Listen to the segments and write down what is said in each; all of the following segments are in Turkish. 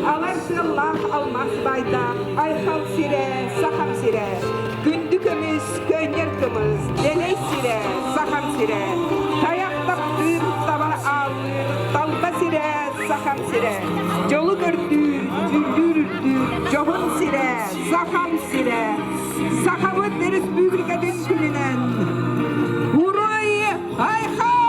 Alarsallah almaz bayda, ayhal sire, saham sire. Gündükümüz, köynürkümüz, deney sire, saham sire. Tayaktaptır, sabah ağır, dalba sire, saham sire. Yolu gördür, düldürürdür, johun sire, saham sire. Sahavut deriz büyüklikadın külünen. Huruy, ayhal!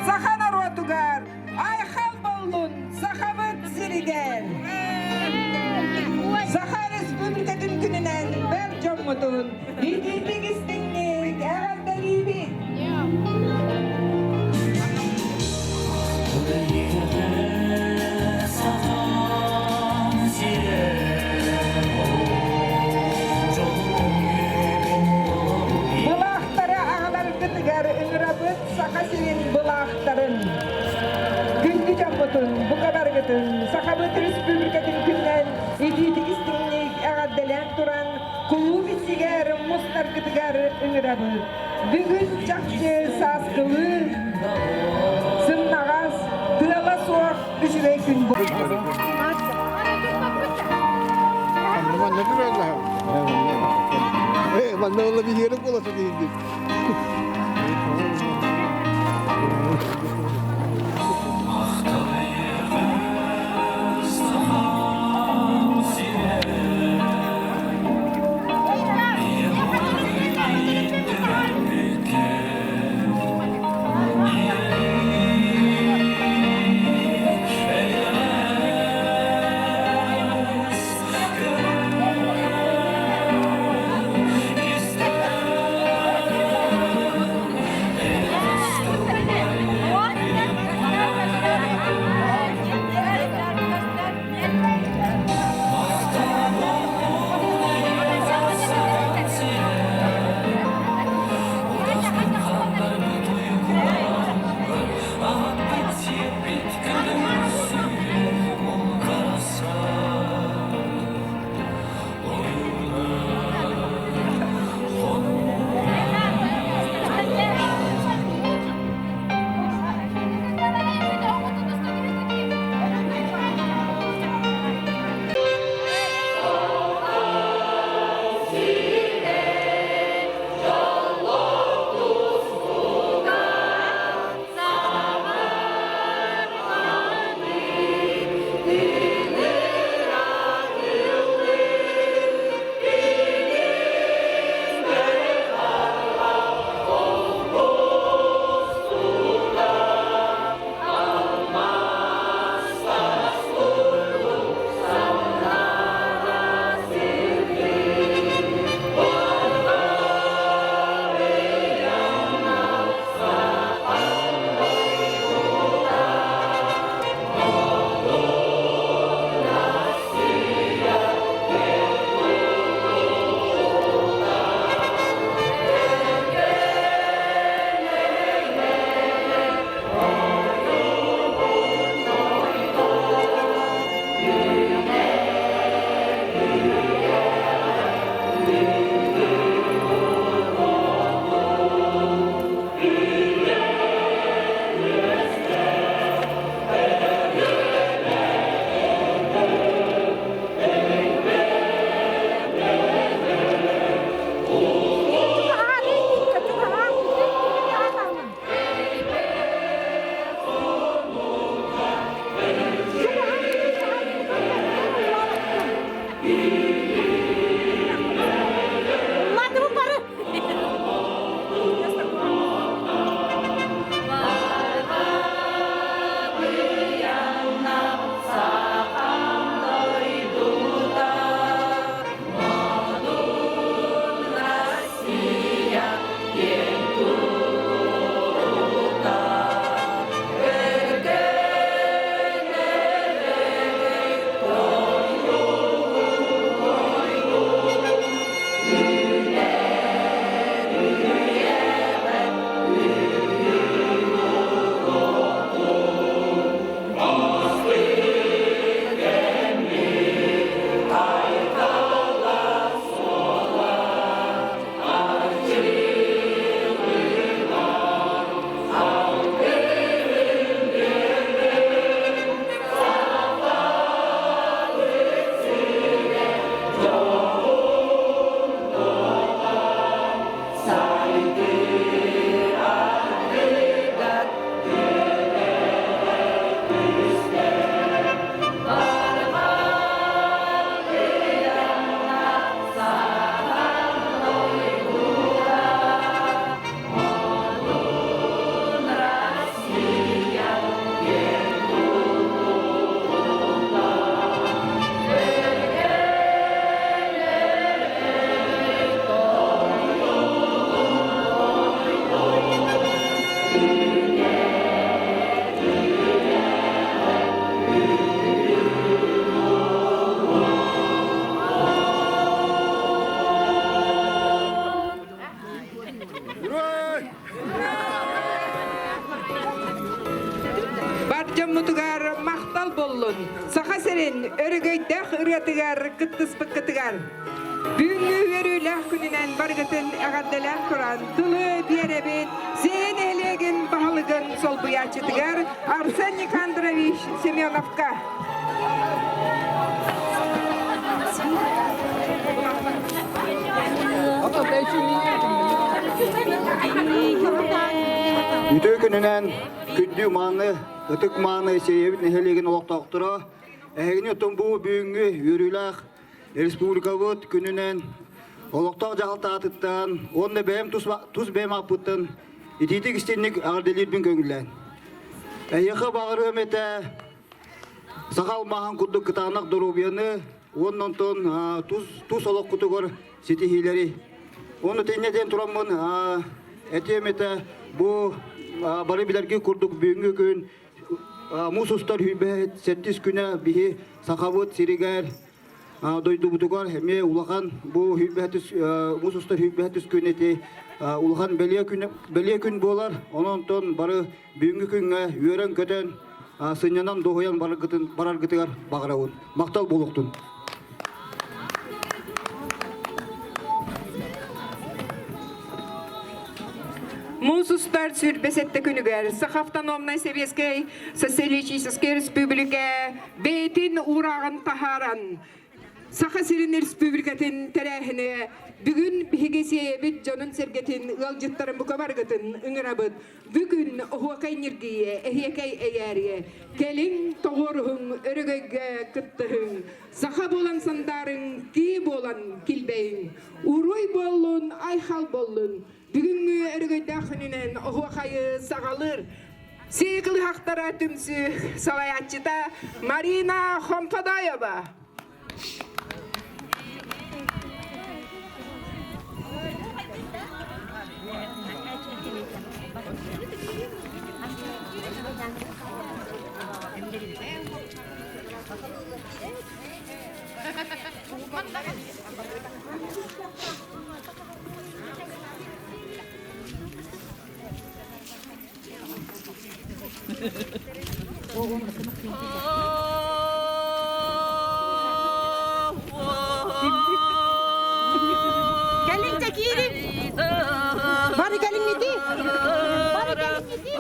Sakana rotugar, ayhal bolun, sahavat sirigen. Saha Respublika'nın gününden ver commutun, bildiğinlik istinlik, eğer gibi. Bulakları ağlar gıtıgar, ünrabıt sakasirin bulakların. Gündü commutun, bu kadar gıtın, Sahavat Respublika'nın günden, edildi istinlik, eğaddelen duran, kulu bisigar, mustar gıtıgar, ünrabıt. Bugün çakçı saskılı, sımnağaz, kılala soğuk, düşüre gün bu. Ne kadar lah? Bana öyle bir yerim olası değildir. örgöydek ıryatıgar, kıttıspıkkıtıgar. Büyüngü verüyleh gününen bargıtın ağaddeleh kuran, tılı bierebit, sen elegin bahalıgın sol buyaçıtıgar, Arsenik Androvich Semyonovka. Ütü gününen kündü manı, ıtık manı seyevit nehelegin olaqtaqtıra. Ägini ötün bu büyüngü yürüylək Respublikavut gününen olaqtaq jahalta atıttan, onda bəyəm tuz bəyəm apıttın, ititik istenlik ağırdelir bin köngülen. Әйеқі бағыр өмете, сақал маған күдді кытанақ дұрубияны, оннан тон туз олақ күтігір сетихилері. Оны теннеден тұрамын, әте өмете, бұл бары білерге күрдік бүйінгі күн, мұсустар хүлбәт, сәттіс күні бігі сақавыт, сиригер, дойды бұтығар, әме ұлақан бұл мұсустар хүлбәтіс күн әте, улхан белия күн болар, онон тон бары бүгүнкү күнгө үйөрөн көтөн сынянан дохуян барар гытыгар багырабын. Мактал болуктун. Мусустар сүрбесетте күнүгер, Сахавтономной Советской Социалистической Республика бейтин урагын тахаран. Сахасирин Республикатын терехine bugün bihigesi bit jonun sergetin ıalcıttarın bu kabargatın ıngırabıt bugün huakay nirgiye ehiyekay eyeriye kelin toğuruhun örügöge kıttıhın saha bolan sandarın ki bolan kilbeyin uruy bollun ayhal bollun bugün örügöydağıninen huakayı sağalır Seyikli haktara tümsü salayatçıda Marina Khompadayova. Gelin çekiyorum. Bari gelin gidi. Bari gelin gidi.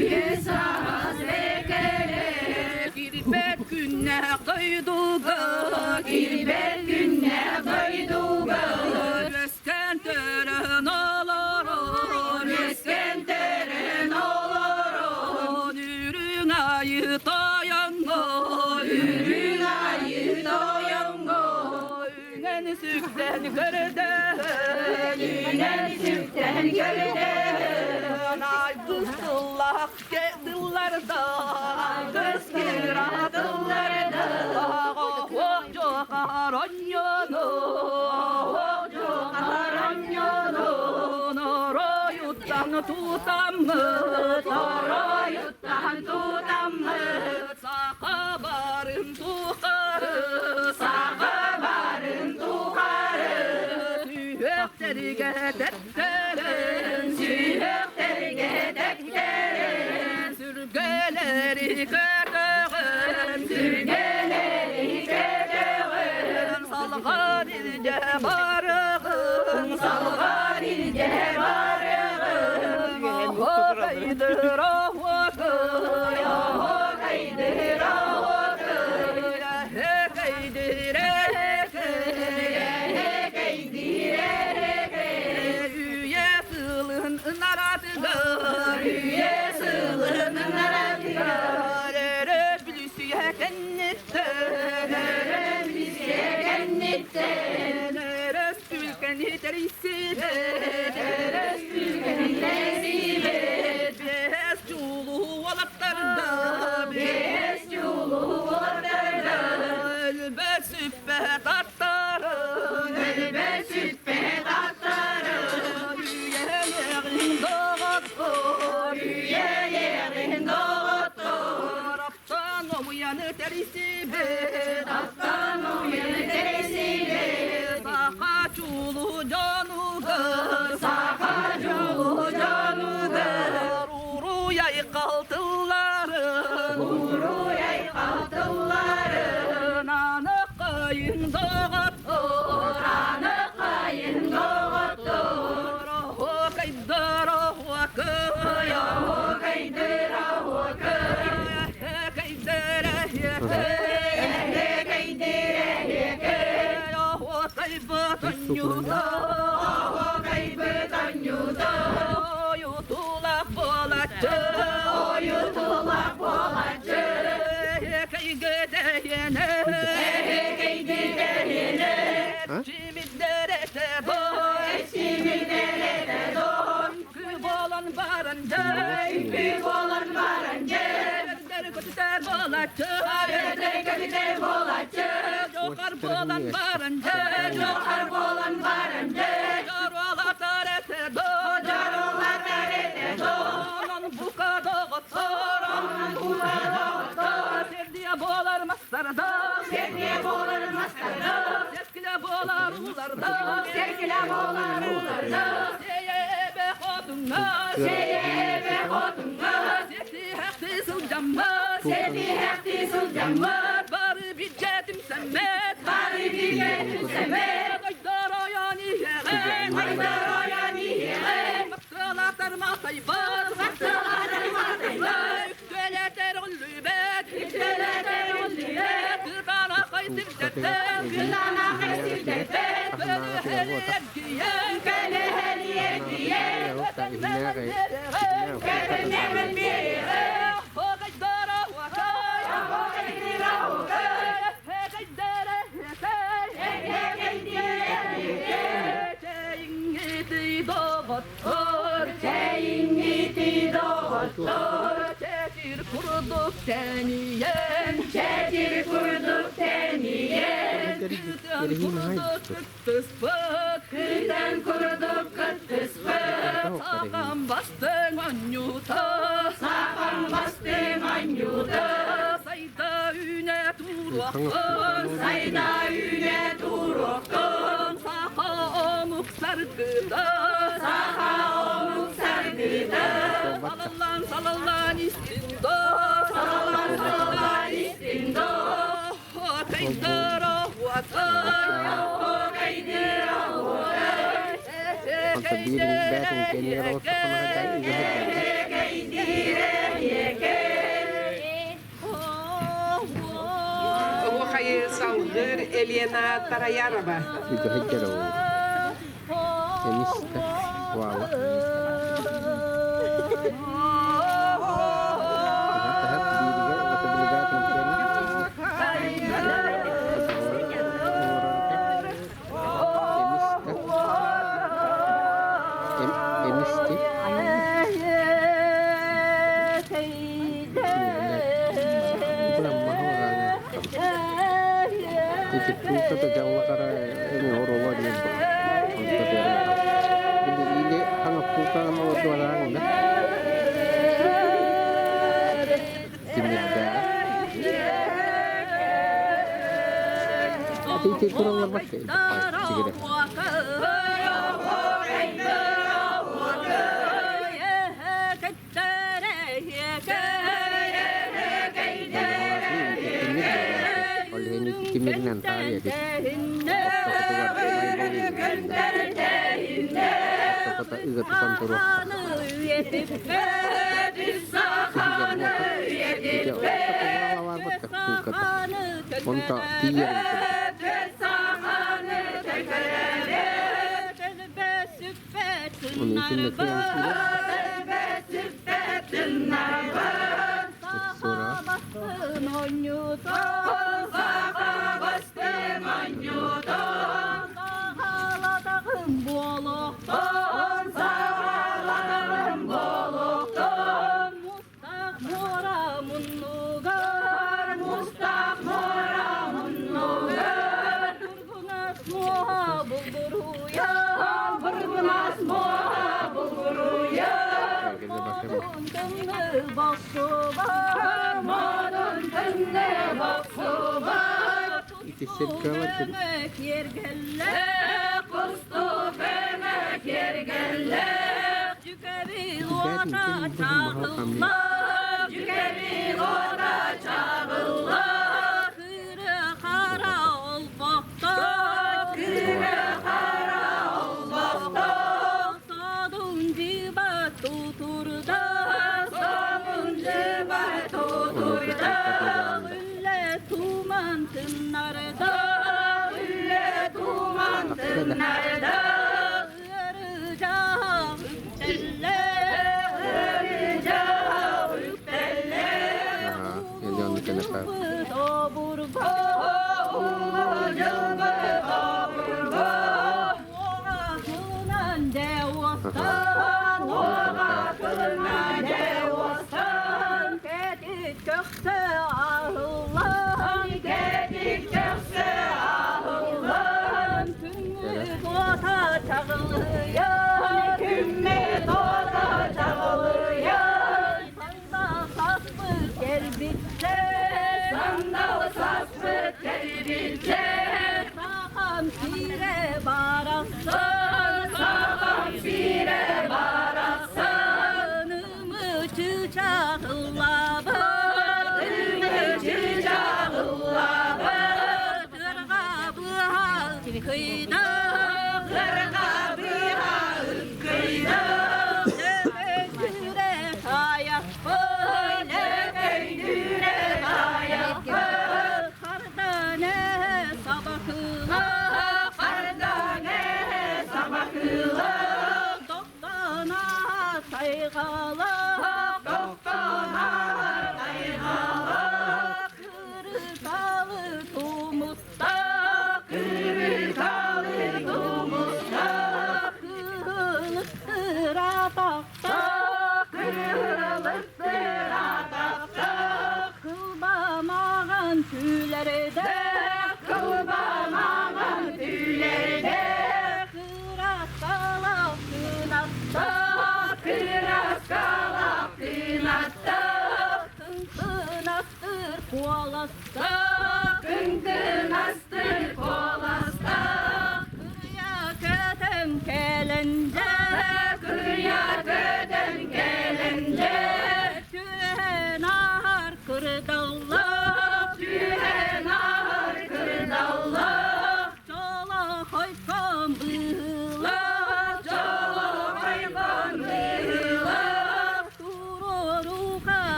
Yeah. doyduga Girbet günne doyduga Rösken tören olaron Rösken tören olaron Ürün ayı toyango Ürün ayı toyango Ünen sükten görden Ünen sükten görden Ay kızılak geldilarda Kızgır adıllarda Hoca karanyono Hoca karanyono Noroyuttan tutamı Noroyuttan tutamı Saka barın tukarı Saka barın tukarı Tüyeklerige tekterin Tüyeklerige tekterin Sürgeleri kötüğün Sürgeleri kötüğün Salgar ilce barığın Salgar ilce barığın Yahu kaydır ahvakı Yahu kaydır ahvakı Yahe kaydır Yahe kaydır Üye sılın naratıgar Üye sılın naratıgar Eres bilüsüye kennetten Eres bilüsüye kennetten Eres ülkeni terisidet Eres ülkeni terisidet Bez çulu olatlarda Bez çulu olatlarda Elbet süppet attarın Elbet süppet attarın Üyelerin doğattor Üyelerin doğattor Aptan uyanı terisibet Aptan uyanı terisibet Saka çulu canugar Saka çulu canugar Uru yay kaltılların Uru yay kaltılların Anı kayın doğattor Anı kayın doğattor Oho kaydır oho kay Oho kaydır oho kay Kaydır kaydır Oho kaybıdan yuda Oho kaybıdan yuda Yutulak bolatçı Yutulak bolatçı Kaygıdayene Kaygıdayene Çimidderete boy Çimidderete don Küp olan barancay Küp olan barancay Gönder kötüder bolatçı Gönder kötüder bolatçı Jokar bolan barancay Jokar bolan barancay Jarolar tarete don Jarolar tarete don Onan buka doğutor Onan buka doğutor Sevdiye bolar mastarda Sevdiye bolar mastarda Sevkile bolar ularda Sevkile bolar ularda Seye be hodunga Seye be hodunga Sevdi hekti sılcamma Sevdi hekti sılcamma Bari bir cedim semmet Bari bir cedim semmet Aydar ayani yeğen Aydar ayani yeğen Maktılar mataybar Maktılar mataybar Üktületer ullübet Üktületer ullübet Kırkana kaysim terter Kırkana kaysim terter Beli heliye giyen Beli heliye giyen Vetenlemen biri Vetenlemen biri O gaydara vakay O gaydara vakay He gaydara hekay Çeyin iti doğattor Çeyin iti doğattor Çetir kurduk teniyen Çetir kurduk teniyen Kırdan kurduk kıtıspık Kırdan kurduk kıtıspık Sağam bastın anyuta Sağam bastın anyuta Sayda üne turuakın Sayda üne turuakın Sağa omuk sargıda Sağa omuk sargıda Salallan salallan istindo Salallan salallan istindo O kaydır o vakay O kaydır o vakay Pagsabihin batong kenero sa kamagay igahit. Sır Elena Tarayarova. Juga hajar o. Emista. Wawa. Tahat diri ga kata biligatin kena. Emisti. Bulan mahal. Ikut puka tu jauh lah karena ini orang luar dia. Jadi ini hanya puka mau dua orang dah. Timida. Itu kurang lemak ke? Cikgu oleh ini timir nanti ya di kota igat santoro kontak tiang ini sini tiang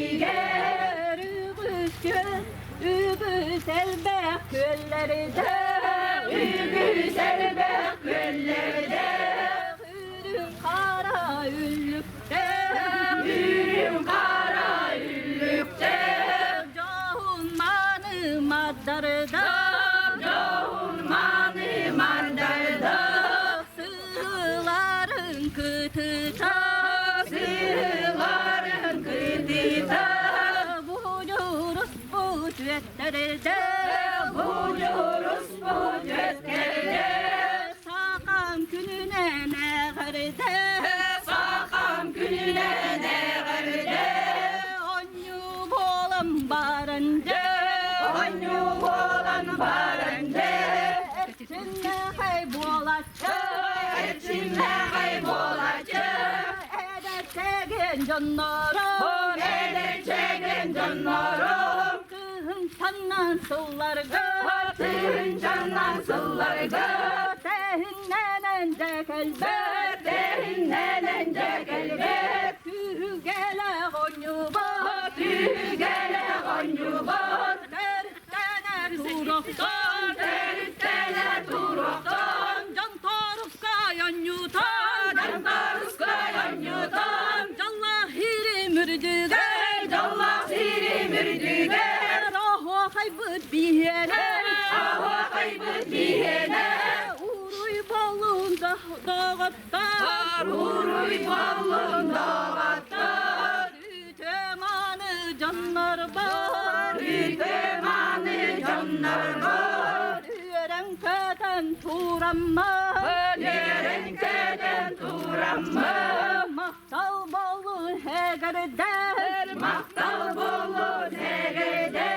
tüger übüz elbek göllerde übüz elbek göllerde ürün kara üllükte ürün kara üllükte cahun manı maddarda cahun manı maddarda sığların kıtıta sığların kıtıta buluruz bu cüetlerde buluruz bu cüetlerde sakam gününe ne garde sakam gününe ne garde onyu bolam barınca onyu bolam barınca etçinle kaybolacak etçinle kaybolacak edeceksin canlarım edeceksin canlarım kızın candan sıllarga kızın candan sıllarga tehinnenence kelbet tehinnenence kelbet tügele gonyubat tügele gonyubat tertene turoktan tertene turoktan can tarufka yanyutan can tarufka yanyutan callahiri mürdüge callahiri mürdüge rahu kaybet bihene rahu kaybet bihene uruy balın dağattar uruy balın dağattar ütemanı canlar var ütemanı canlar var Yerenkeden turanma Yerenkeden turanma Mahtal bolu hegerde Mahtal bolu hegerde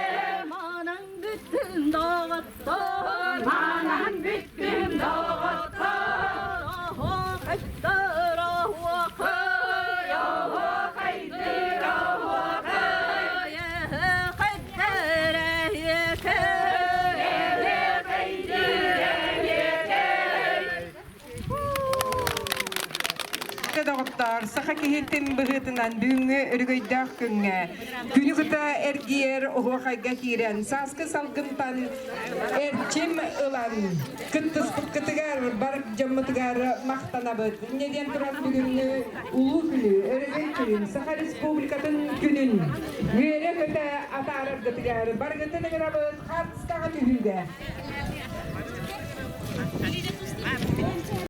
Manan bütün dağıttır Manan bütün dağıttır Ahu kaydır ahu akır Ahu kaydır ahu akır Yehe kaydır yehe Dağıttar, saha kehitin bıhıtından büyüğü örgüydağ künge. Günü gıta ergiyer oğuğayga kiren. Saskı salgımtan erçim ılan. Kıttıspık kıtıgar, barık camıtıgar maqtanabıd. Neden duran bugünü ulu günü, örgüy günün, saha respublikatın günün. Yüre gıta atarar gıtıgar, bargıtını gırabıd, hartstağı tühüge.